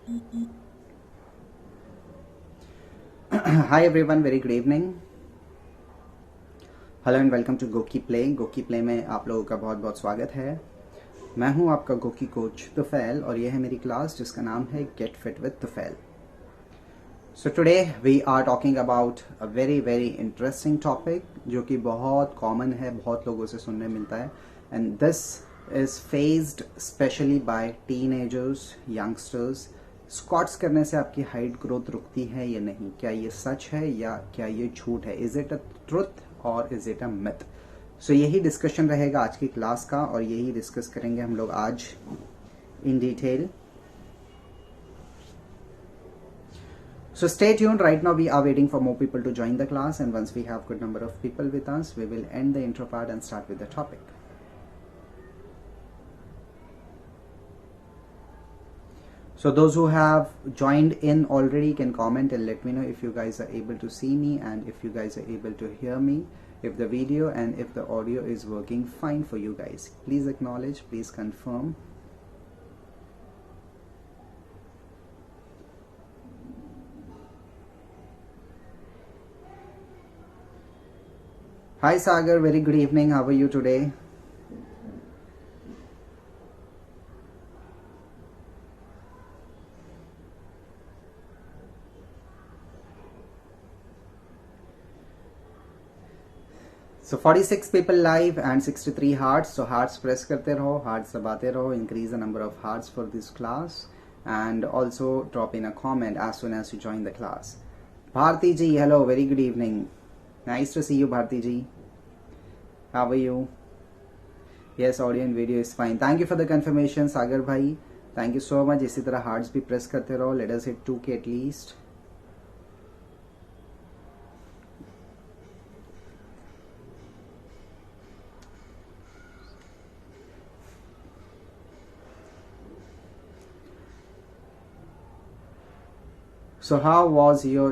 Hi everyone, very good evening. Hello and welcome to Goki Play. Goki Play में आप लोगों का बहुत बहुत स्वागत है। मैं हूं आपका गोकी कोच तुफैल और यह है मेरी क्लास जिसका नाम है get fit with Tufail. So today we are talking about a very very interesting topic जो कि बहुत कॉमन है, बहुत लोगों से सुनने मिलता है, and this is faced specially by teenagers, youngsters. Squats करने से आपकी हाइट ग्रोथ रुकती है या नहीं? क्या ये सच है या क्या ये झूठ है? इज इट अ ट्रुथ और इज इट अ मिथ? सो यही डिस्कशन रहेगा आज की क्लास का और यही डिस्कस करेंगे हम लोग आज in detail. So stay tuned. Right now we are waiting for more people to join the class, and once we have good number of people with us, we will end the intro part and start with the topic. So those who have joined in already can comment and let me know if you guys are able to see me and if you guys are able to hear me, if the video and if the audio is working fine for you guys. Please acknowledge, please confirm. Hi Sagar, very good evening. How are you today? So 46 people live and 63 hearts. So hearts press करते रहो, hearts दबाते रहो. Increase the number of hearts for this class and also drop in a comment as soon as you join the class. Bharti ji, hello, very good evening. Nice to see you, Bharti ji. How are you? Yes, audio and video is fine. Thank you for the confirmation, Sagar bhai. Thank you so much. इसी तरह hearts भी press करते रहो. Let us hit 2K at least. So how was your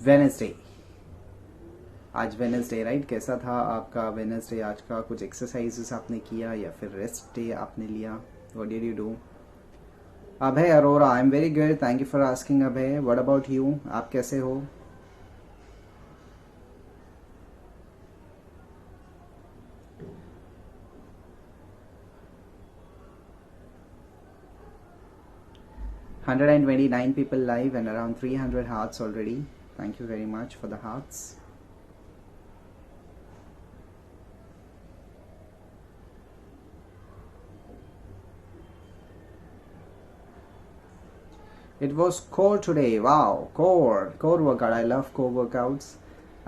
Wednesday? आज Wednesday right? कैसा था आपका Wednesday आज का? कुछ एक्सरसाइजेस आपने किया या फिर रेस्ट डे आपने लिया? What did you do? Abhay Arora, I am very good, thank you for asking Abhay. What about you, आप कैसे हो? Hundred and 29 people live and around 300 hearts already. Thank you very much for the hearts. It was core today. Wow, core workout. I love core workouts.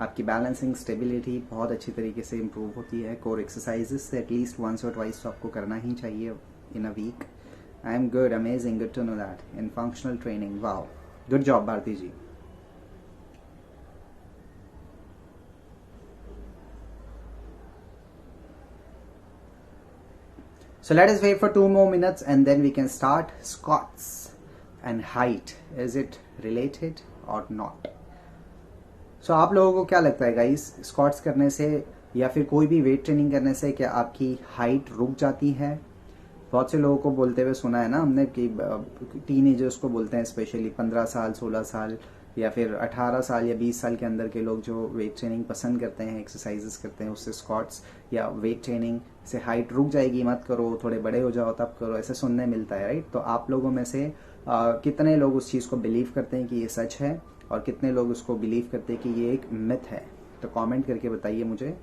आपकी balancing stability बहुत अच्छी तरीके से improve होती है कोर एक्सरसाइजेस से। At least once और twice तो आपको करना ही चाहिए in a week. I am good, amazing, good to know that in functional training. Wow, good job Bharati ji. So let us wait for 2 more minutes and then we can start. Squats and height, is it related or not? So आप लोगों को क्या लगता है guys, squats करने से या फिर कोई भी वेट ट्रेनिंग करने से क्या आपकी हाइट रुक जाती है? बहुत से लोगों को बोलते हुए सुना है ना हमने कि टीनेजर्स को बोलते हैं, स्पेशली 15 साल 16 साल या फिर 18 साल या 20 साल के अंदर के लोग जो वेट ट्रेनिंग पसंद करते हैं, एक्सरसाइजेस करते हैं, उससे स्क्वाट्स या वेट ट्रेनिंग से हाइट रुक जाएगी, मत करो, थोड़े बड़े हो जाओ तब करो, ऐसे सुनने मिलता है राइट? तो आप लोगों में से कितने लोग उस चीज़ को बिलीव करते हैं कि ये सच है और कितने लोग उसको बिलीव करते हैं कि ये एक मिथ है? तो कमेंट करके बताइए मुझे।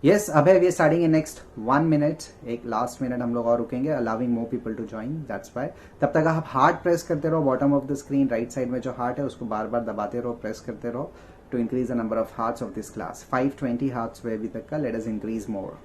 Yes Abhay, we are starting in next 1 minute. एक लास्ट मिनट हम लोग और रुकेंगे, allowing more people to join, that's why. तब तक आप हार्ट प्रेस करते रहो, bottom of the screen right side में जो हार्ट है उसको बार बार दबाते रहो, प्रेस करते रहो to increase the number of hearts of this class. 520 hearts हुए अभी तक का, let us increase more.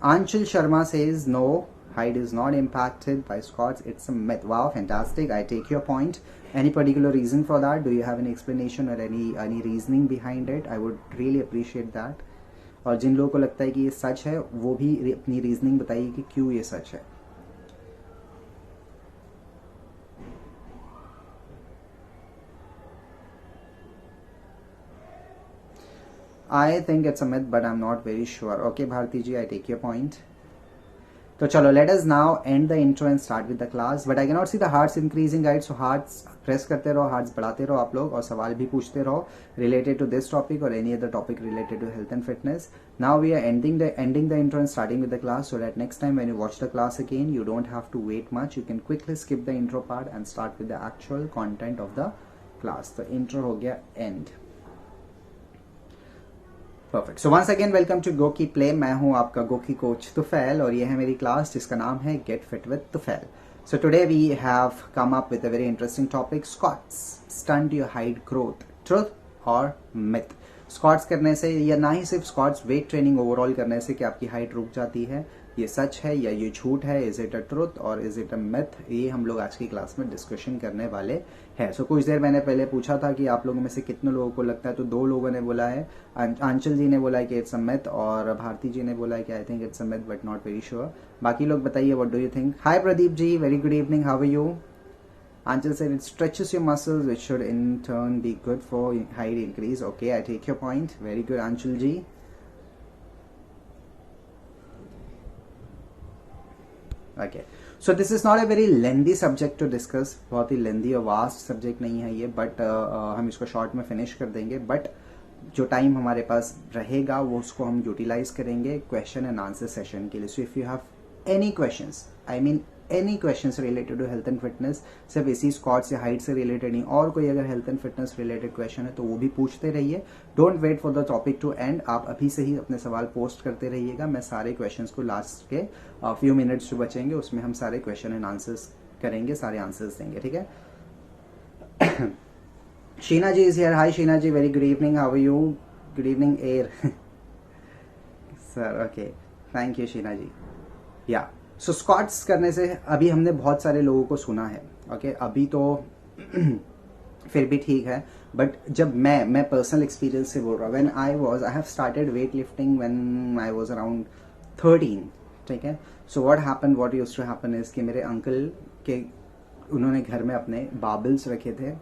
Anshul Sharma says no, height is not impacted by squats, it's a myth. Wow, fantastic, I take your point. Any particular reason for that? Do you have any explanation or any reasoning behind it? I would really appreciate that. और जिन लोगों को लगता है कि ये सच है वो भी अपनी रीजनिंग बताइए कि क्यों ये सच है। I think it's a myth but I am not very sure. Okay Bharti ji, I take your point. तो चलो, let us now end the intro and start with the class. But I can not see the hearts increasing guys, so hearts प्रेस करते रहो, hearts बढ़ाते रहो आप लोग, और सवाल भी पूछते रहो रिलेटेड टू दिस टॉपिक और any other topic related to health and fitness. Now we are ending the intro and starting with the class, so that next time when you watch the class again you don't have to wait much. You can quickly skip the intro part and start with the actual content of the class. तो intro हो गया end. Perfect. So once again welcome to Goki Play. मैं हूं आपका Goki coach Tufail और ये है मेरी क्लास जिसका नाम है get fit with Tufail. So today we have come up with a very interesting topic, squats stunt your height growth, truth और मिथ. स्क्वाट्स करने से, या ना ही सिर्फ स्क्वाट्स, वेट ट्रेनिंग ओवरऑल करने से कि आपकी हाइट रुक जाती है, ये सच है या ये झूठ है? इज इट अ ट्रुथ और इज इट अ मिथ? ये हम लोग आज की क्लास में डिस्कशन करने वाले हैं. सो कुछ देर मैंने पहले पूछा था कि आप लोगों में से कितने लोगों को लगता है, तो 2 लोगों ने बोला है. आंचल जी ने बोला है कि इट्स अ मिथ और भारती जी ने बोला है कि I think it's a myth but not very sure. बाकी लोग बताइए, what do you think? Hi Pradeep ji, very good evening, how are you? Anchal said it stretches your muscles, which should in turn be good for height increase. Okay, I take your point. Very good, Anchal ji. Okay, so this is not a very lengthy subject to discuss. बहुत ही lengthy और vast subject नहीं है ये, but हम इसको short में finish कर देंगे. But जो time हमारे पास रहेगा वो उसको हम utilize करेंगे question and answer session के लिए. So if you have any questions, I mean any question related to health and fitness, सिर्फ इसी स्क्वाट्स या हाइट से रिलेटेड नहीं, और कोई अगर health and fitness related question है तो वो भी पूछते रहिए. Don't wait for the topic to end, आप अभी से ही अपने सवाल पोस्ट करते रहिएगा. मैं सारे क्वेश्चंस को लास्ट के फ्यू मिनट्स जो बचेंगे उसमें हम सारे क्वेश्चन एंड आंसर्स करेंगे, सारे आंसर्स देंगे, ठीक है. Sheena ji is here. Hi Sheena ji, very good evening, how are you? Good evening एयर sir. Okay, thank you Sheena ji. Yeah so squats करने से अभी हमने बहुत सारे लोगों को सुना है. ओके, अभी तो फिर भी ठीक है, बट जब मैं पर्सनल एक्सपीरियंस से बोल रहा हूँ, when I have started weight lifting when I was around 13, ठीक है. So what used to happen is कि मेरे अंकल के, उन्होंने घर में अपने बाबल्स रखे थे,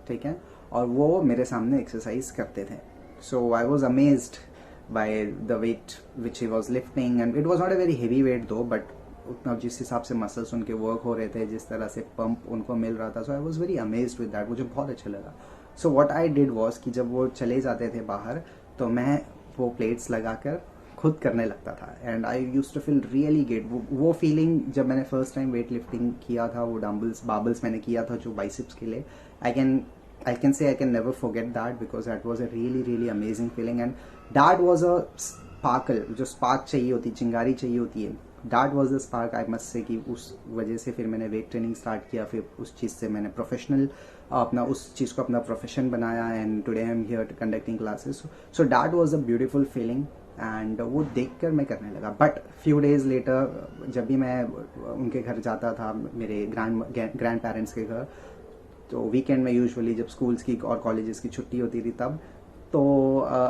ठीक है, और वो मेरे सामने एक्सरसाइज करते थे. So I was amazed by the weight which he was lifting, and it was not a very heavy weight though, but उतना जिस हिसाब से मसल्स उनके वर्क हो रहे थे, जिस तरह से पंप उनको मिल रहा था, so I was very amazed with that. मुझे बहुत अच्छा लगा. So what I did was कि जब वो चले जाते थे बाहर तो मैं वो प्लेट्स लगाकर खुद करने लगता था, and I used to feel really good. वो फीलिंग जब मैंने फर्स्ट टाइम वेट लिफ्टिंग किया था, वो बाबल्स मैंने किया था जो बाइसेप्स के लिए, I can never forget that, because that was a really amazing feeling, and that was a sparkle, जो स्पार्क चाहिए होती, चिंगारी चाहिए होती है, that was the spark, I must say, कि उस वजह से फिर मैंने वेट ट्रेनिंग स्टार्ट किया. फिर उस चीज़ से मैंने उस चीज़ को अपना प्रोफेशन बनाया, and today I am here to conducting classes. So that was a beautiful feeling, and वो देखकर मैं करने लगा. बट फ्यू डेज लेटर जब भी मैं उनके घर जाता था, मेरे ग्रैंड पेरेंट्स के घर, तो वीकेंड में यूजुअली जब स्कूल्स की और कॉलेजेस की छुट्टी होती थी तब, तो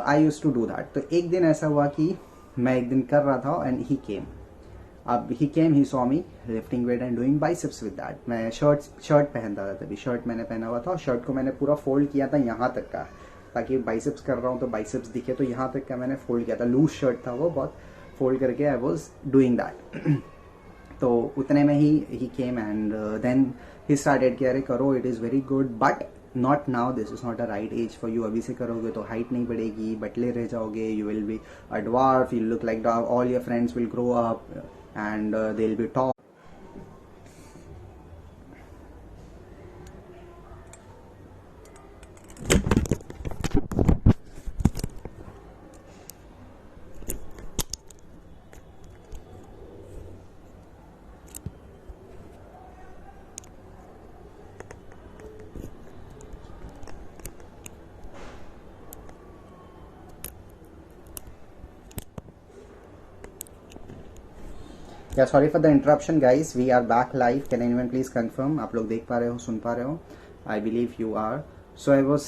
I used to do that. तो एक दिन ऐसा हुआ कि मैं एक दिन कर रहा था एंड ही केम. अब he came, he saw me lifting weight and doing biceps with that. मैं शर्ट पहनता था तभी, शर्ट मैंने पहना हुआ था, और शर्ट को मैंने पूरा फोल्ड किया था यहाँ तक का, ताकि बाइसेप्स कर रहा हूँ तो बाइसेप्स दिखे, तो यहाँ तक का मैंने फोल्ड किया था. लूज शर्ट था वो, बहुत फोल्ड करके आई वॉज डूइंग दैट. तो उतने में ही came and then he started कि अरे करो, it is very good, but not now, this is not a right age for you. अभी से करोगे तो हाइट नहीं बढ़ेगी, बटले रह जाओगे, you will be a dwarf, you look like dwarf, all your friends will grow up and they'll be tall. या sorry for the interruption guys, we are back live. Can anyone please confirm? आप लोग देख पा रहे हो, सुन पा रहे हो? I believe you are. So I was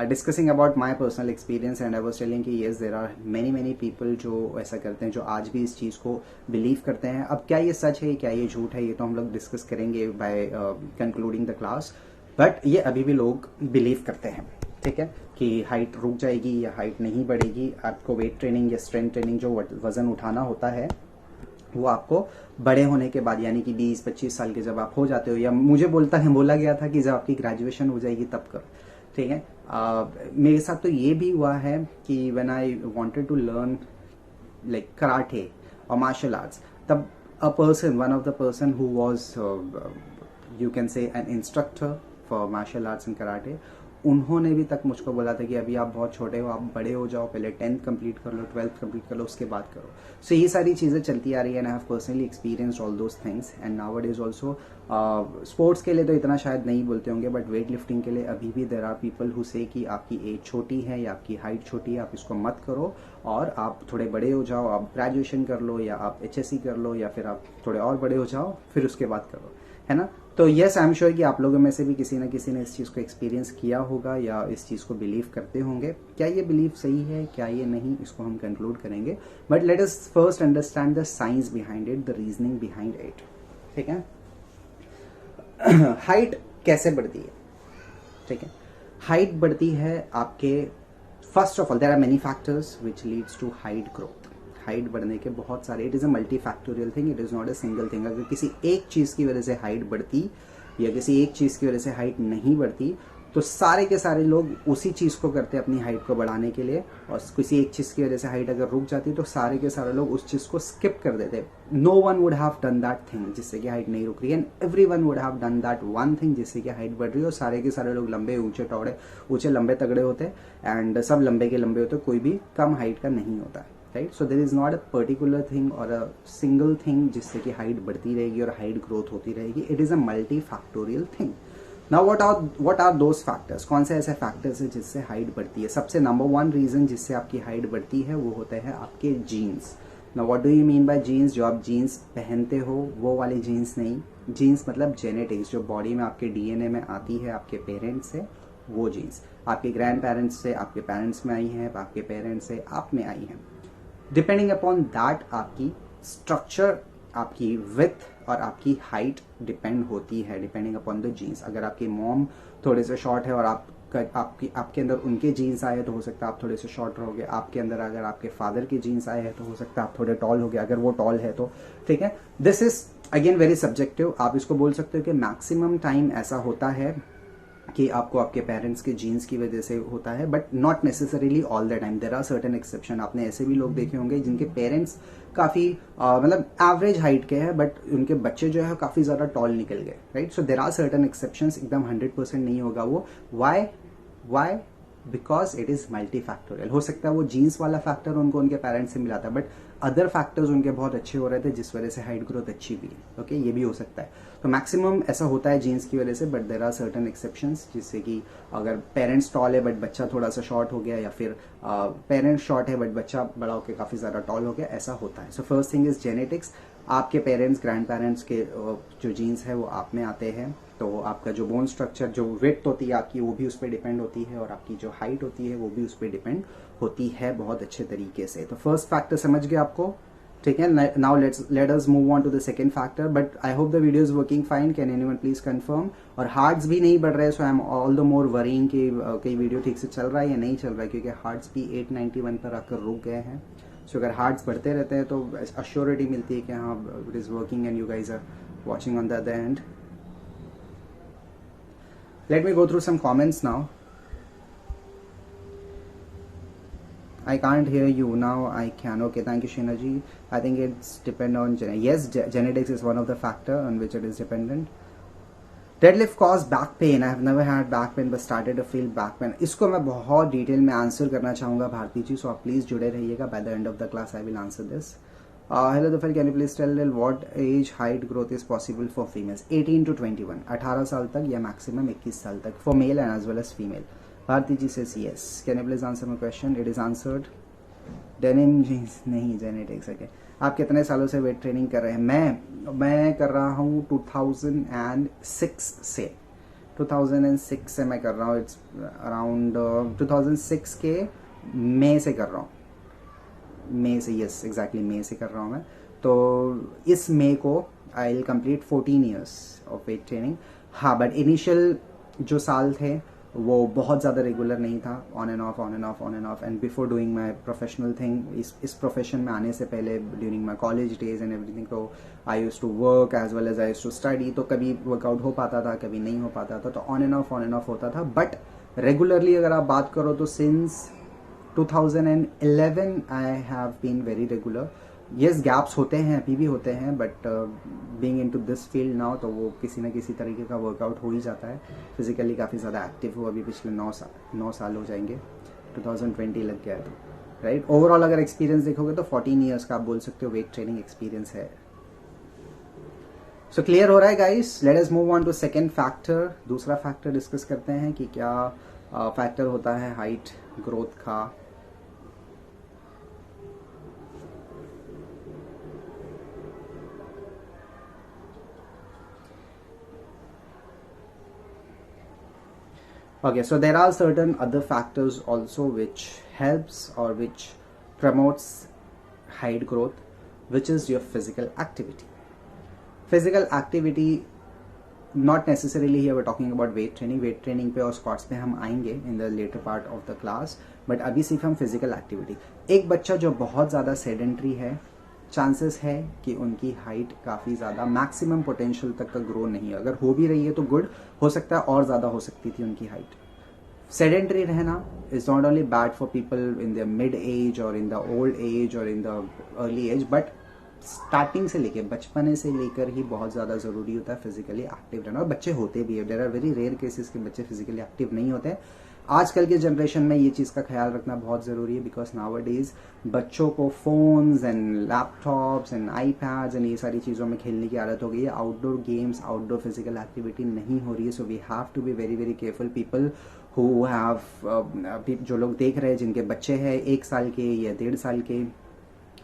discussing about my personal experience, and I was telling कि yes, there are many people जो ऐसा करते हैं, जो आज भी इस चीज़ को बिलीव करते हैं. अब क्या ये सच है, क्या ये झूठ है, ये तो हम लोग डिस्कस करेंगे by concluding the class, but ये अभी भी लोग बिलीव करते हैं. ठीक है, कि हाइट रुक जाएगी या हाइट नहीं बढ़ेगी। आपको वेट ट्रेनिंग या स्ट्रेंथ ट्रेनिंग जो वजन उठाना होता है वो आपको बड़े होने के बाद, यानी कि 20-25 साल के जब आप हो जाते हो, या मुझे बोला गया था कि जब आपकी ग्रेजुएशन हो जाएगी तब करो। ठीक है, मेरे साथ तो ये भी हुआ है कि when I wanted to learn like karate और मार्शल आर्ट्स, तब one of the person who was you can say an instructor for martial arts and karate, उन्होंने भी तक मुझको बोला था कि अभी आप बहुत छोटे हो, आप बड़े हो जाओ, पहले 10th कंप्लीट कर लो, 12th कंप्लीट कर लो, उसके बाद करो। सो ये सारी चीज़ें चलती आ रही है and I have personally experienced all those things. And now it is also sports के लिए तो इतना शायद नहीं बोलते होंगे, बट वेट लिफ्टिंग के लिए अभी भी देर आर पीपल हु से कि आपकी एज छोटी है या आपकी हाइट छोटी है, आप इसको मत करो और आप थोड़े बड़े हो जाओ, आप ग्रेजुएशन कर लो या आप HSC कर लो या फिर आप थोड़े और बड़े हो जाओ, फिर उसके बाद करो, है ना। तो यस, आई एम श्योर कि आप लोगों में से भी किसी न किसी ने इस चीज़ को एक्सपीरियंस किया होगा या इस चीज़ को बिलीव करते होंगे। क्या ये बिलीव सही है, क्या ये नहीं, इसको हम कंक्लूड करेंगे, but let us first understand the science behind it, the reasoning behind it. ठीक है, हाइट कैसे बढ़ती है? ठीक है, हाइट बढ़ती है आपके, first of all there are many factors which leads to height growth. Height बढ़ने के बहुत सारे, it is a multi factorial thing, it is not a single thing. अगर किसी एक चीज़ की वजह से हाइट बढ़ती या किसी एक चीज़ की वजह से हाइट नहीं बढ़ती, तो सारे के सारे लोग उसी चीज़ को करते हैं अपनी हाइट को बढ़ाने के लिए, और किसी एक चीज़ की वजह से हाइट अगर रुक जाती तो सारे के सारे लोग उस चीज़ को स्किप कर देते। No one would have done that thing जिससे कि हाइट नहीं रुक रही, and every one would have done that one thing जिससे कि हाइट बढ़ रही है। और सारे के सारे लोग लंबे, ऊंचे लंबे तगड़े होते, एंड सब लंबे के लंबे होते, कोई भी कम हाइट का नहीं होता, right. So there is not a particular thing और अ सिंगल थिंग जिससे कि हाइट बढ़ती रहेगी और हाइट ग्रोथ होती रहेगी। It is a multi factorial thing. Now what are those factors? कौन से ऐसे फैक्टर्स हैं जिससे हाइट बढ़ती है? सबसे नंबर वन रीजन जिससे आपकी हाइट बढ़ती है वो होते हैं आपके genes. Now what do you mean by genes? जो आप जीन्स पहनते हो वो वाली जीन्स नहीं, जीन्स मतलब जेनेटिक्स, जो बॉडी में आपके DNA में आती है आपके पेरेंट्स से, वो जीन्स आपके ग्रैंड पेरेंट्स से आपके पेरेंट्स में आई है, आपके पेरेंट्स से आप में आई है। डिपेंडिंग अपॉन दैट आपकी स्ट्रक्चर, आपकी विथ और आपकी हाइट डिपेंड होती है, डिपेंडिंग अपॉन द जीन्स। अगर आपकी मॉम थोड़े से शॉर्ट है और आपके अंदर उनके जीन्स आए तो हो सकता है आप थोड़े से शॉर्ट रहोगे। आपके अंदर अगर आपके फादर के जीन्स आए हैं तो हो सकता है आप थोड़े टॉल होगे, अगर वो टॉल है तो। ठीक है, this is again very subjective. आप इसको बोल सकते हो कि मैक्सिमम टाइम ऐसा होता है कि आपको आपके पेरेंट्स के जीन्स की वजह से होता है, but not necessarily all the time, there are certain exception. आपने ऐसे भी लोग देखे होंगे जिनके पेरेंट्स काफी मतलब एवरेज हाइट के हैं, बट उनके बच्चे जो है काफी ज्यादा टॉल निकल गए, right. So there are certain exceptions, एकदम 100% नहीं होगा वो। Why? Because it is multi factorial. हो सकता है वो जीन्स वाला फैक्टर उनको उनके पेरेंट्स से मिला था, बट अदर फैक्टर्स उनके बहुत अच्छे हो रहे थे जिस वजह से हाइट ग्रोथ अच्छी हुई है। ओके, ये भी हो सकता है। तो मैक्सिमम ऐसा होता है जीन्स की वजह से, but there are certain exceptions, जिससे कि अगर पेरेंट्स टॉल है बट बच्चा थोड़ा सा शॉर्ट हो गया, या फिर पेरेंट्स शॉर्ट है बट बच्चा बड़ा होकर काफी ज्यादा टॉल हो गया, ऐसा होता है। So first thing is genetics. आपके पेरेंट्स, ग्रैंड पेरेंट्स के जो जीन्स है वो आप में आते हैं, तो आपका जो बोन स्ट्रक्चर, जो विड्थ होती है आपकी, वो भी उस पर डिपेंड होती है, और आपकी जो हाइट होती है वो भी उस पर डिपेंड होती है बहुत अच्छे तरीके से। तो फर्स्ट फैक्टर समझ गए आपको, ठीक है। Now let us move on to the second factor, but I hope the video is working fine. Can anyone please confirm? और हार्ट्स भी नहीं बढ़ रहे, so I am all the more worrying कि कई वीडियो ठीक से चल रहा है या नहीं चल रहा है, क्योंकि हार्ट्स भी 891 पर आकर रुक गए हैं। सो अगर हार्ट्स बढ़ते रहते हैं तो अश्योरिटी मिलती है कि हाँ it is working and you guys are watching on the other end. Let me go through some comments now. I can't hear you now. I can. Okay, thank you, Sheena ji. I think it's depend on yes, genetics is one of the factor on which it is dependent. Deadlift cause back pain. I have never had back pain but started to feel back pain. इसको मैं बहुत detail में answer करना चाहूँगा भारती जी, सो आप please जुड़े रहिएगा। By the end of the class I will answer this. Hello Dafal, can you please tell what age height growth is possible for females? 18 to 21, 18 साल तक या मैक्सिमम 21 साल तक, for male and as well as female. Bharti ji says yes. Can you please answer my question? It is answered. Denim jeans नहीं, genetics है। आप कितने सालों से वेट ट्रेनिंग कर रहे हैं? मैं कर रहा हूँ 2006 से। 2006 से मैं कर रहा हूँ। इट्स अराउंड 2006 के मई से कर रहा हूँ। मई से, यस एग्जैक्टली मई से कर रहा हूँ मैं। तो इस मई को I will complete 14 years of weight training. हाँ, बट इनिशियल जो साल थे वो बहुत ज़्यादा रेगुलर नहीं था, on and off on and off on and off. And before doing my professional thing, इस प्रोफेशन में आने से पहले, during my college days and everything, तो I use to work as well as I use to study, तो कभी workout हो पाता था, कभी नहीं हो पाता था, तो ऑन एंड ऑफ होता था। बट रेगुलरली अगर आप बात करो तो since 2011 I have been very regular. Yes, gaps होते हैं, अभी भी होते हैं, but being into this field now, तो वो किसी न किसी तरीके का वर्कआउट हो ही जाता है। फिजिकली काफ़ी ज़्यादा एक्टिव हो अभी पिछले 9 साल हो जाएंगे, 2020 लग गया है, तो राइट। ओवरऑल अगर एक्सपीरियंस देखोगे तो 14 ईयर्स का आप बोल सकते हो वेट ट्रेनिंग एक्सपीरियंस है। सो क्लियर हो रहा है guys? Let us move on to second factor. दूसरा फैक्टर डिस्कस करते हैं कि क्या फैक्टर होता है हाइट ग्रोथ का। Okay, so there are certain other factors also which helps or which promotes height growth, which is your physical activity. Physical activity, not necessarily here we're talking about weight training. Weight training पे और squats पे हम आएंगे in the later part of the class, but अभी सिर्फ हम physical activity। एक बच्चा जो बहुत ज़्यादा sedentary है, चांसेस है कि उनकी हाइट काफ़ी ज़्यादा मैक्सिमम पोटेंशियल तक का ग्रो नहीं है। अगर हो भी रही है तो गुड, हो सकता है और ज़्यादा हो सकती थी उनकी हाइट। सेडेंटरी रहना is not only bad for people in the mid age और इन द ओल्ड एज और in the early age, but starting से लेकर, बचपने से लेकर ही बहुत ज़्यादा ज़रूरी होता है फिजिकली एक्टिव रहना। और बच्चे होते भी है, there are very rare cases के बच्चे फिजिकली एक्टिव नहीं होते। आजकल के जनरेशन में ये चीज़ का ख्याल रखना बहुत ज़रूरी है, बिकॉज नाउअडेज बच्चों को phones and laptops and iPads and ये सारी चीज़ों में खेलने की आदत हो गई है। Outdoor games, outdoor physical activity नहीं हो रही है। So we have to be very very careful. People who have, जो लोग देख रहे हैं जिनके बच्चे हैं 1 साल के या 1.5 साल के,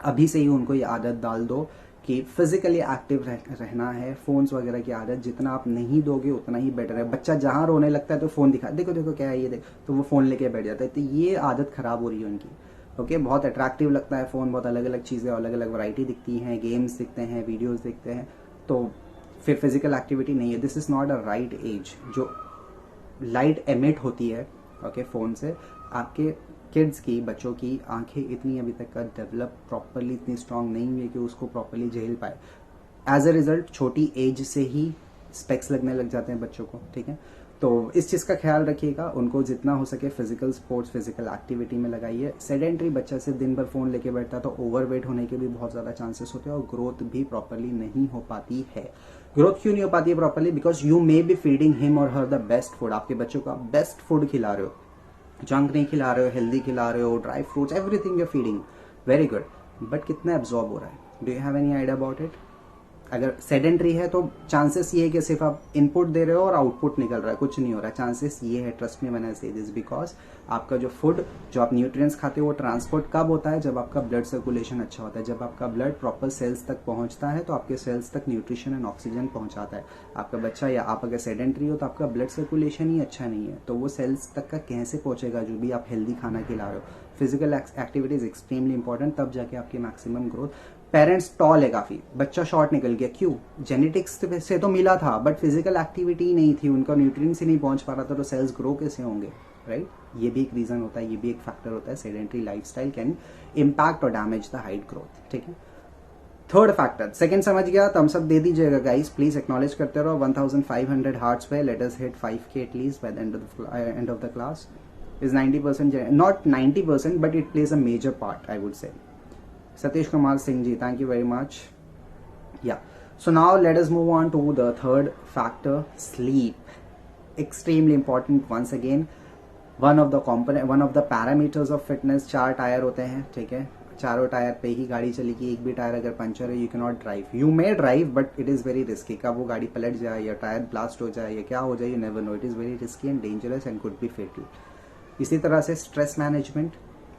अभी से ही उनको ये आदत डाल दो कि फिजिकली एक्टिव रहना है। फोन्स वगैरह की आदत जितना आप नहीं दोगे उतना ही बेटर है। बच्चा जहाँ रोने लगता है तो फोन दिखा, देखो देखो क्या है ये देख, तो वो फोन लेके बैठ जाता है। तो ये आदत खराब हो रही है उनकी। ओके, बहुत अट्रैक्टिव लगता है फोन, बहुत अलग अलग चीज़ें, अलग अलग वैरायटी दिखती हैं, गेम्स दिखते हैं, वीडियोस दिखते हैं, तो फिर फिजिकल एक्टिविटी नहीं है। This is not a right age. जो लाइट एमिट होती है ओके फोन से, आपके किड्स की, बच्चों की आंखें इतनी अभी तक का डेवलप प्रॉपरली इतनी स्ट्रांग नहीं हुई है कि उसको प्रॉपरली झेल पाए। एज अ रिजल्ट छोटी एज से ही स्पेक्स लगने लग जाते हैं बच्चों को, ठीक है। तो इस चीज़ का ख्याल रखिएगा, उनको जितना हो सके फिजिकल स्पोर्ट्स, फिजिकल एक्टिविटी में लगाइए। सेडेंटरी बच्चा सिर्फ दिन भर फोन लेके बैठता है तो ओवरवेट होने के भी बहुत ज़्यादा चांसेस होते हैं और ग्रोथ भी प्रॉपरली नहीं हो पाती है। ग्रोथ क्यों नहीं हो पाती है properly? Because you may be feeding him और हर द बेस्ट फूड। आपके बच्चों को आप बेस्ट फूड खिला रहे हो, जंक नहीं खिला रहे हो, हेल्दी खिला रहे हो, dry fruits, everything you feeding, very good, but कितना एब्जॉर्ब हो रहा है? Do you have any idea about it? अगर सेडेंटरी है तो चांसेस ये है कि सिर्फ आप इनपुट दे रहे हो और आउटपुट निकल रहा है, कुछ नहीं हो रहा है। चांसेस ये है, ट्रस्ट मी व्हेन आई से दिस, बिकॉज आपका जो फूड, जो आप न्यूट्रिएंट्स खाते हो, वो ट्रांसपोर्ट कब होता है? जब आपका ब्लड सर्कुलेशन अच्छा होता है। जब आपका ब्लड प्रॉपर सेल्स तक पहुंचता है तो आपके सेल्स तक न्यूट्रिशन एंड ऑक्सीजन पहुंचाता है। आपका बच्चा या आप अगर सेडेंटरी हो तो आपका ब्लड सर्कुलेशन ही अच्छा नहीं है, तो वो सेल्स तक का कैसे पहुंचेगा जो भी आप हेल्दी खाना खिला रहे हो? Physical activity is extremely important, तब जाके आपकी मैक्सिमम ग्रोथ। पेरेंट्स टॉल है काफी, बच्चा शॉर्ट निकल गया, क्यों? जेनेटिक्स से तो मिला था बट फिजिकल एक्टिविटी नहीं थी, उनका न्यूट्रिएंट्स ही नहीं पहुंच पा रहा था, तो सेल्स ग्रो कैसे होंगे, राइट? ये भी एक रीजन होता है, ये भी एक फैक्टर होता है। सेडेंटरी लाइफस्टाइल कैन इम्पैक्ट और डैमेज द हाइट ग्रोथ, ठीक है। थर्ड फैक्टर, सेकंड समझ गया, थम्स अप दे दीजिएगा गाइस, प्लीज एक्नॉलेज करते रहो। 1500 हार्ट्स पे, let us hit 5K at least by the end of the class. Is 90%, not 90%, but it plays a major part, I would say. Satish Kumar Singh ji, thank you very much. Yeah. So now let us move on to the third factor, sleep. Extremely important once again. One of the parameters of fitness, 4 tyre होते हैं, ठीक है। चारों tyre पे ही गाड़ी चलेगी, एक भी टायर अगर पंचर है, you can not drive. You may drive but it is very risky. कब वो गाड़ी पलट जाए या टायर ब्लास्ट हो जाए या क्या हो जाए, you never know. It is very risky and dangerous and could be fatal. इसी तरह से stress management,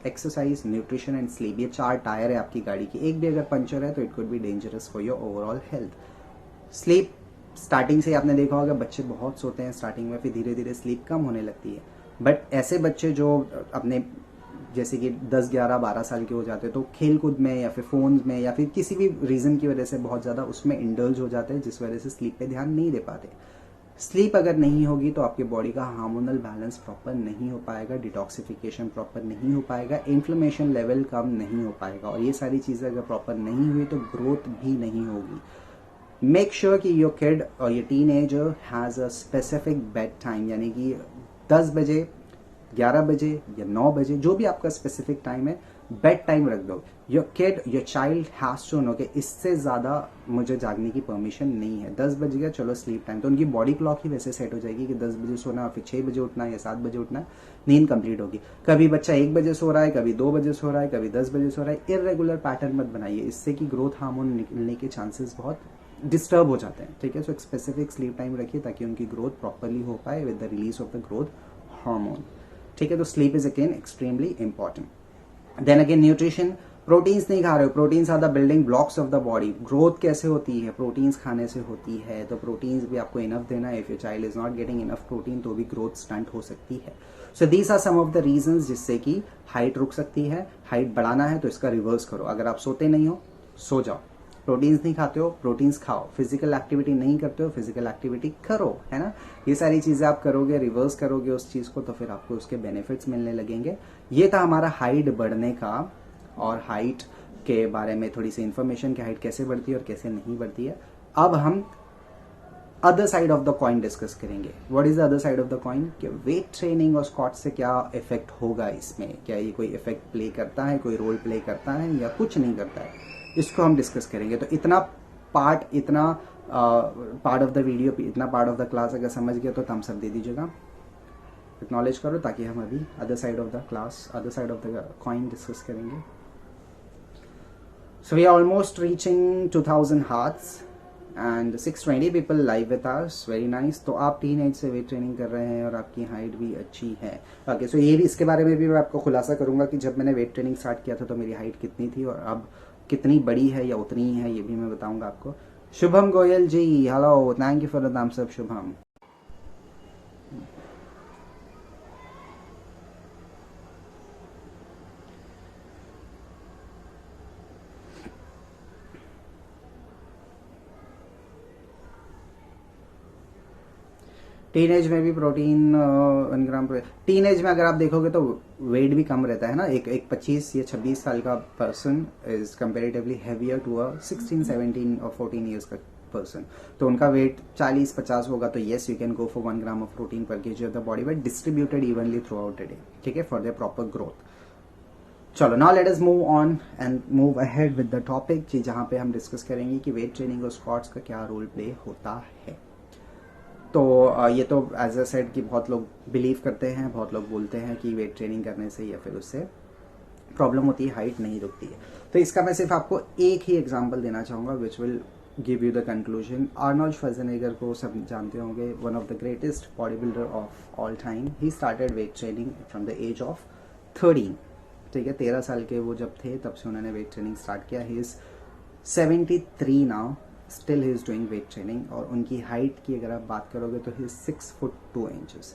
exercise, nutrition and sleep, ये 4 टायर है आपकी गाड़ी की। एक भी अगर पंचर है तो it could be dangerous for your overall health. Sleep, starting से आपने देखा होगा बच्चे बहुत सोते हैं स्टार्टिंग में, फिर धीरे धीरे स्लीप कम होने लगती है। बट ऐसे बच्चे जो अपने जैसे कि 10, 11, 12 साल के हो जाते हैं तो खेल कूद में या फिर फोन में या फिर किसी भी रीजन की वजह से बहुत ज़्यादा उसमें इंडल्ज हो जाते हैं, जिस वजह से स्लीप पे ध्यान नहीं दे पाते। स्लीप अगर नहीं होगी तो आपकी बॉडी का हार्मोनल बैलेंस प्रॉपर नहीं हो पाएगा, डिटॉक्सिफिकेशन प्रॉपर नहीं हो पाएगा, इन्फ्लेमेशन लेवल कम नहीं हो पाएगा, और ये सारी चीज़ें अगर प्रॉपर नहीं हुई तो ग्रोथ भी नहीं होगी। मेक श्योर कि योर किड और your teenager has a specific bed time, यानी कि 10 बजे, 11 बजे या 9 बजे, जो भी आपका स्पेसिफिक टाइम है, बेड टाइम रख दो। Your kid, your child has to know कि इससे ज़्यादा मुझे जागने की परमिशन नहीं है। 10 बज गया, चलो स्लीप टाइम, तो उनकी बॉडी क्लॉक ही वैसे सेट हो जाएगी कि 10 बजे सोना और फिर 6 बजे उठना या 7 बजे उठना, नींद कंप्लीट होगी। कभी बच्चा 1 बजे सो रहा है, कभी 2 बजे सो रहा है, कभी 10 बजे सो रहा है। इरेगुलर पैटर्न मत बनाइए, इससे कि ग्रोथ हार्मोन निकलने के चांसेस बहुत डिस्टर्ब हो जाते हैं। ठीक है, सो एक स्पेसिफिक स्लीप टाइम रखिए ताकि उनकी ग्रोथ प्रॉपरली हो पाए with the release of the growth hormone. ठीक है, तो sleep is again extremely important. Then again nutrition, proteins नहीं खा रहे हो, proteins are the building blocks of the body. Growth कैसे होती है? प्रोटीन्स खाने से होती है, तो प्रोटीन्स भी आपको इनफ देना है। If your child is not getting enough protein तो भी ग्रोथ स्टंट हो सकती है। So these are some of the reasons जिससे कि हाइट रुक सकती है। हाइट बढ़ाना है तो इसका रिवर्स करो। अगर आप सोते नहीं हो, सो जाओ। प्रोटीन्स नहीं खाते हो, प्रोटीन्स खाओ। फिजिकल एक्टिविटी नहीं करते हो, फिजिकल एक्टिविटी करो, है ना। ये सारी चीजें आप करोगे, रिवर्स करोगे उस चीज को, तो फिर आपको उसके बेनिफिट्स मिलने लगेंगे। ये था हमारा हाइट बढ़ने का, और हाइट के बारे में थोड़ी सी इंफॉर्मेशन कि हाइट कैसे बढ़ती है और कैसे नहीं बढ़ती है। अब हम other side of the coin discuss करेंगे। What is the other side of the coin? कि वेट ट्रेनिंग और स्क्वाट से क्या इफेक्ट होगा इसमें, क्या ये कोई इफेक्ट प्ले करता है, कोई रोल प्ले करता है या कुछ नहीं करता है, इसको हम डिस्कस करेंगे। तो इतना पार्ट ऑफ द वीडियो, इतना पार्ट ऑफ द क्लास अगर समझ गया तो थम्स अप दे दीजिएगा, एक्नॉलेज करो, ताकि हम अभी other side of the class, other side of the coin discuss करेंगे। So we are almost reaching 2000 hearts and 620 people live with us, very nice. तो आप टीन एज से वेट ट्रेनिंग कर रहे हैं और आपकी हाइट भी अच्छी है। ओके, सो ये भी, इसके बारे में भी मैं आपको खुलासा करूंगा कि जब मैंने वेट ट्रेनिंग स्टार्ट किया था तो मेरी हाइट कितनी थी और अब कितनी बड़ी है या उतनी ही है, ये भी मैं बताऊंगा आपको। Shubham Goyal ji, hello, thank you for the thumbs up Shubham. Teenage में भी प्रोटीन 1 ग्राम टीनेज में अगर आप देखोगे तो वेट भी कम रहता है ना। एक 25 या 26 साल का person is comparatively heavier to a 16, 17 और 14 ईयर्स का पर्सन। तो उनका वेट 40-50 होगा, तो yes you can go for 1 gram of protein per KG of the body weight, distributed evenly throughout the day. ठीक है, फॉर द प्रॉपर ग्रोथ। चलो, now let us move on and move ahead with the topic, जहां पे हम discuss करेंगे कि weight training और squats का क्या रोल प्ले होता है। तो ये तो एज अ सेड कि बहुत लोग बिलीव करते हैं, बहुत लोग बोलते हैं कि वेट ट्रेनिंग करने से या फिर उससे प्रॉब्लम होती है, हाइट नहीं रुकती है। तो इसका मैं सिर्फ आपको एक ही एग्जांपल देना चाहूँगा which will give you the conclusion. Arnold Schwarzenegger को सब जानते होंगे, one of the greatest body builder of all time. He started weight training from the age of 13। ठीक है, 13 साल के वो जब थे तब से उन्होंने वेट ट्रेनिंग स्टार्ट किया। He is 73 now, still he is doing wait training. और उनकी हाइट की अगर आप बात करोगे तो he is 6 foot 2 inches.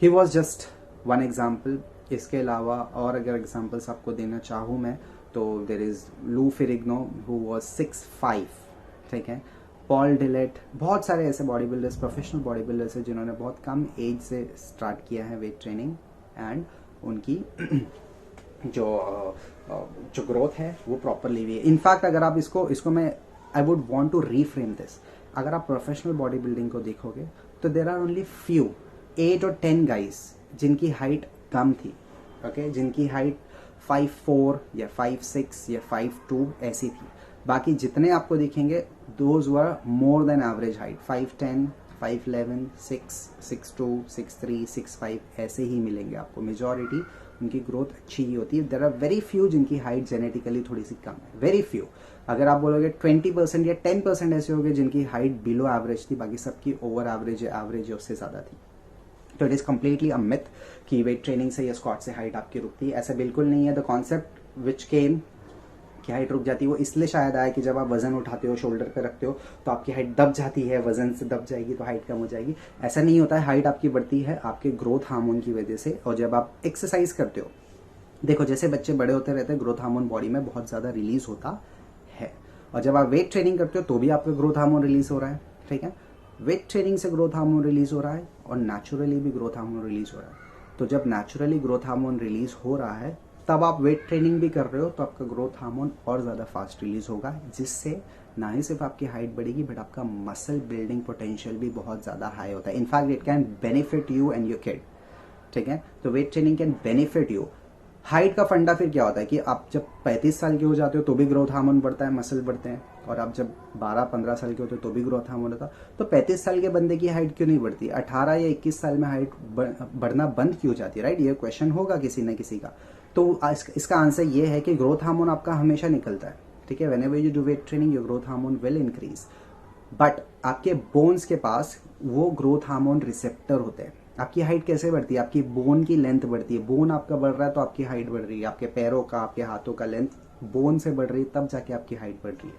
He was just one example. इसके अलावा और अगर एग्जाम्पल्स आपको देना चाहूँ मैं तो देर इज लू फेरिग्नो हु वॉज 6'5", ठीक है। पॉल डिलेट, बहुत सारे ऐसे body builders, professional body builders हैं जिन्होंने बहुत कम एज से स्टार्ट किया है वेट ट्रेनिंग, एंड उनकी जो ग्रोथ है वो प्रॉपरली हुई है। इनफैक्ट अगर आप इसको मैं I would want to reframe this. अगर आप प्रोफेशनल बॉडी बिल्डिंग को देखोगे तो देर आर ओनली फ्यू 8 और 10 गाइज जिनकी हाइट कम थी, ओके, जिनकी हाइट 5'4" या 5'6" या 5'2" ऐसी थी। बाकी जितने आपको दिखेंगे those were more than average height, 5'10", 5'11", 6, 6'2", 6'3", 6'5" ऐसे ही मिलेंगे आपको। मेजॉरिटी उनकी ग्रोथ अच्छी ही होती है। देर आर वेरी फ्यू जिनकी हाइट जेनेटिकली थोड़ी सी कम है, वेरी फ्यू। अगर आप बोलोगे 20% या 10% ऐसे होंगे जिनकी हाइट बिलो एवरेज थी, बाकी सबकी ओवर एवरेज या एवरेज उससे ज्यादा थी। तो it is completely a myth कि वेट ट्रेनिंग से या स्क्वाट से हाइट आपकी रुकती है, ऐसा बिल्कुल नहीं है। द कॉन्सेप्ट विच केम कि हाइट रुक जाती है वो इसलिए शायद आया कि जब आप वजन उठाते हो, शोल्डर पे रखते हो, तो आपकी हाइट दब जाती है, वजन से दब जाएगी तो हाइट कम हो जाएगी। ऐसा नहीं होता है, हाइट आपकी बढ़ती है आपके ग्रोथ हार्मोन की वजह से। और जब आप एक्सरसाइज करते हो, देखो जैसे बच्चे बड़े होते रहते हैं, ग्रोथ हार्मोन बॉडी में बहुत ज्यादा रिलीज होता है। और जब आप वेट ट्रेनिंग करते हो तो भी आपका ग्रोथ हार्मोन रिलीज हो रहा है, ठीक है। वेट ट्रेनिंग से ग्रोथ हार्मोन रिलीज हो रहा है और नेचुरली भी ग्रोथ हार्मोन रिलीज हो रहा है। तो जब नेचुरली ग्रोथ हार्मोन रिलीज हो रहा है तब आप वेट ट्रेनिंग भी कर रहे हो तो आपका ग्रोथ हार्मोन और ज़्यादा फास्ट रिलीज होगा, जिससे ना ही सिर्फ आपकी हाइट बढ़ेगी बट आपका मसल बिल्डिंग पोटेंशियल भी बहुत ज़्यादा हाई होता है। In fact it can benefit you and your kid. ठीक है, तो weight training can benefit you. Height का फंडा फिर क्या होता है कि आप जब 35 साल के हो जाते हो तो भी ग्रोथ हार्मोन बढ़ता है, मसल बढ़ते हैं, और आप जब 12-15 साल के होते हो तो भी ग्रोथ हार्मोन होता है। तो 35 साल के बंदे की हाइट क्यों नहीं बढ़ती, 18 या 21 साल में हाइट बढ़ना बंद क्यों जाती है, राइट? ये क्वेश्चन होगा किसी न किसी का। तो इसका आंसर ये है कि ग्रोथ हार्मोन आपका हमेशा निकलता है। ठीक है, whenever you do weight training your growth hormone will increase, but आपके बोन्स के पास वो ग्रोथ हार्मोन रिसेप्टर होते हैं। आपकी हाइट कैसे बढ़ती है, आपकी बोन की लेंथ बढ़ती है। बोन आपका बढ़ रहा है तो आपकी हाइट बढ़ रही है, आपके पैरों का, आपके हाथों का लेंथ बोन से बढ़ रही है, तब जाके आपकी हाइट बढ़ रही है।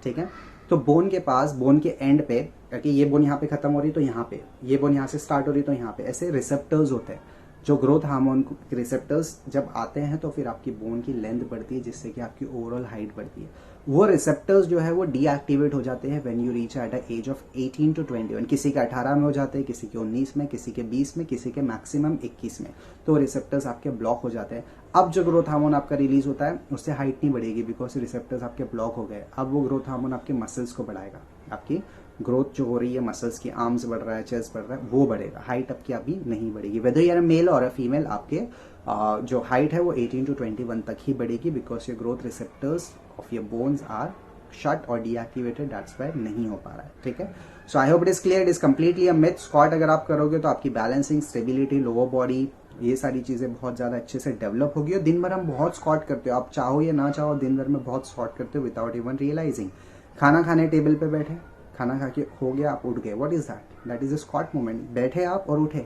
ठीक है, तो बोन के पास, बोन के एंड पे, कि ये बोन यहाँ पे खत्म हो रही तो यहाँ पे, ये बोन यहाँ से स्टार्ट हो रही तो यहाँ पे, ऐसे रिसेप्टर्स होते हैं जो ग्रोथ हार्मोन रिसेप्टर्स जब आते हैं तो फिर आपकी बोन की लेंथ बढ़ती है, जिससे कि आपकी ओवरऑल हाइट बढ़ती है। वो रिसेप्टर्स जो है वो डीएक्टिवेट हो जाते हैं when you reach at a age of 18 to 21। किसी के 18 में हो जाते हैं, किसी के 19 में, किसी के 20 में, किसी के मैक्सिमम 21 में। तो रिसेप्टर्स आपके ब्लॉक हो जाते हैं। अब जो ग्रोथ हार्मोन आपका रिलीज होता है उससे हाइट नहीं बढ़ेगी, बिकॉज रिसेप्टर्स आपके ब्लॉक हो गए। अब वो ग्रोथ हार्मोन आपके मसल्स को बढ़ाएगा, आपकी ग्रोथ जो हो रही है मसल्स की, आर्म्स बढ़ रहा है, चेस्ट बढ़ रहा है, वो बढ़ेगा। हाइट आपकी अभी नहीं बढ़ेगी, वेदर यू आर मेल और फीमेल, आपके जो हाइट है वो 18 to 21 तक ही बढ़ेगी, because your growth receptors of your bones are shut और डीएक्टिवेटेड, दैट्स व्हाई नहीं हो पा रहा है। ठीक है, so I hope it is clear, it is completely a myth. Squat अगर आप करोगे तो आपकी बैलेंसिंग, स्टेबिलिटी, लोअर बॉडी, ये सारी चीजें बहुत ज्यादा अच्छे से डेवलप होगी। और दिन भर हम बहुत स्क्वाट करते हो, आप चाहो या ना चाहो दिन भर में बहुत स्क्वाट करते हो विदाउट इवन रियलाइजिंग। खाना खाने टेबल पे बैठे, खाना खा के हो गया, आप उठ गए, what is that? That is a squat movement. बैठे आप और उठे,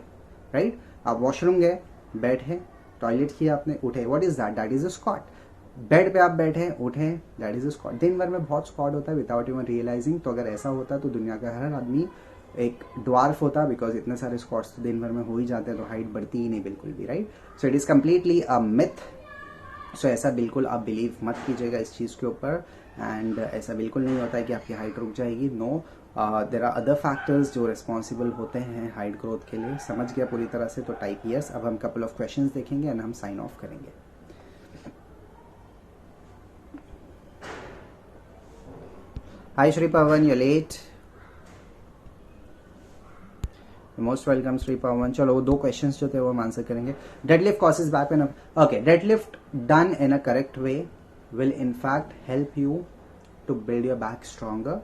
राइट? आप वॉशरूम गए, बैठे, टॉयलेट किया आपने, उठे, what is that? That is a squat. Bed पे आप बैठे, उठे, दैट इज अ स्क्वाट। दिन भर में बहुत स्क्वाट होता है विदाउट इवन रियलाइजिंग। तो अगर ऐसा होता तो दुनिया का हर आदमी एक ड्वार्फ होता, बिकॉज इतने सारे स्क्वाट्स तो दिन भर में हो ही जाते हैं, तो हाइट बढ़ती ही नहीं बिल्कुल भी, right? So it is completely a myth. So ऐसा बिल्कुल आप बिलीव मत कीजिएगा इस चीज़ के ऊपर, एंड ऐसा बिल्कुल नहीं होता है कि आपकी हाइट रुक जाएगी। No, there are other factors जो रिस्पॉन्सिबल होते हैं हाइट ग्रोथ के लिए। समझ गया पूरी तरह से? तो टाइप यस। अब हम कपल ऑफ क्वेश्चंस देखेंगे एंड हम साइन ऑफ करेंगे। Hi Shri Pawan, you late. Most welcome Shri Pawan. चलो वो दो क्वेश्चंस जो थे वो हम आंसर करेंगे। Deadlift causes back pain. Okay, deadlift done in a correct way will in fact help you to build your back stronger.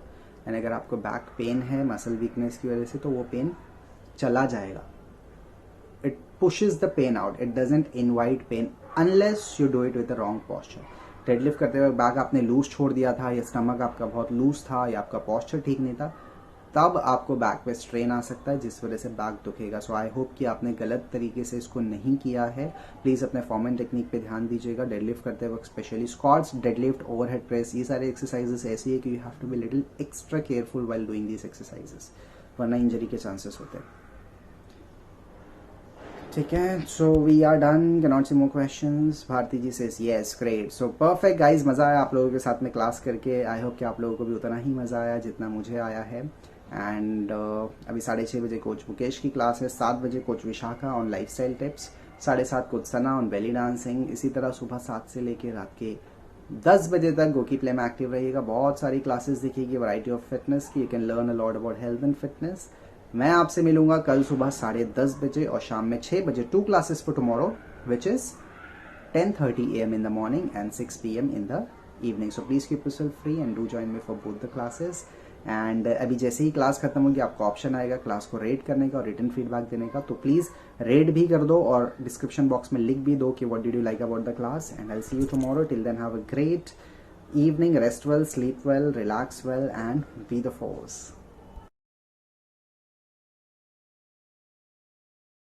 And अगर आपको बैक पेन है मसल वीकनेस की वजह से तो वो पेन चला जाएगा। It pushes the pain out, it doesn't invite pain unless you do it with the wrong posture. Deadlift करते हुए बैक आपने लूज छोड़ दिया था, या स्टमक आपका बहुत लूज था, या आपका पॉस्चर ठीक नहीं था, तब आपको बैक पे स्ट्रेन आ सकता है, जिस वजह से बैक दुखेगा। सो आई होप कि आपने गलत तरीके से इसको नहीं किया है। प्लीज अपने फॉर्म एंड टेक्निक पे ध्यान दीजिएगा डेडलिफ्ट करते वक्त, specially squats, deadlift, overhead press, ये सारे एक्सरसाइजेस ऐसी है कि you have to be little extra careful while doing these exercises, वरना इंजरी के चांसेस होते हैं। ठीक है, so we are done, can not see more questions. Bharti ji says yes, great, so perfect guys. मजा आया आप लोगों के साथ में क्लास करके। आई होप कि आप लोगों को भी उतना ही मजा आया जितना मुझे आया है। एंड अभी 6:30 बजे कोच मुकेश की क्लास है, 7 बजे coach Vishakha on lifestyle tips, 7:30 coach Sana on belly dancing. इसी तरह सुबह 7 से लेकर रात के 10 बजे तक गोकी प्ले में एक्टिव रहिएगा। बहुत सारी क्लासेस दिखेगी वैरायटी ऑफ फिटनेस की, you can learn a lot about health and fitness. मैं आपसे मिलूंगा कल सुबह 10:30 बजे और शाम में 6 बजे। 2 classes for tomorrow, which is 10:30 a.m. in the morning and 6 p.m. in the evening. So please keep yourself free and do join me for both the classes. And अभी जैसे ही क्लास खत्म होगी आपको ऑप्शन आएगा क्लास को rate करने का और रिटर्न फीडबैक देने का, तो प्लीज रेट भी कर दो और डिस्क्रिप्शन बॉक्स में लिख भी दो कि what did you like about the class. And I see you tomorrow. Till then have a great evening, rest well, sleep well, relax well, and be the force.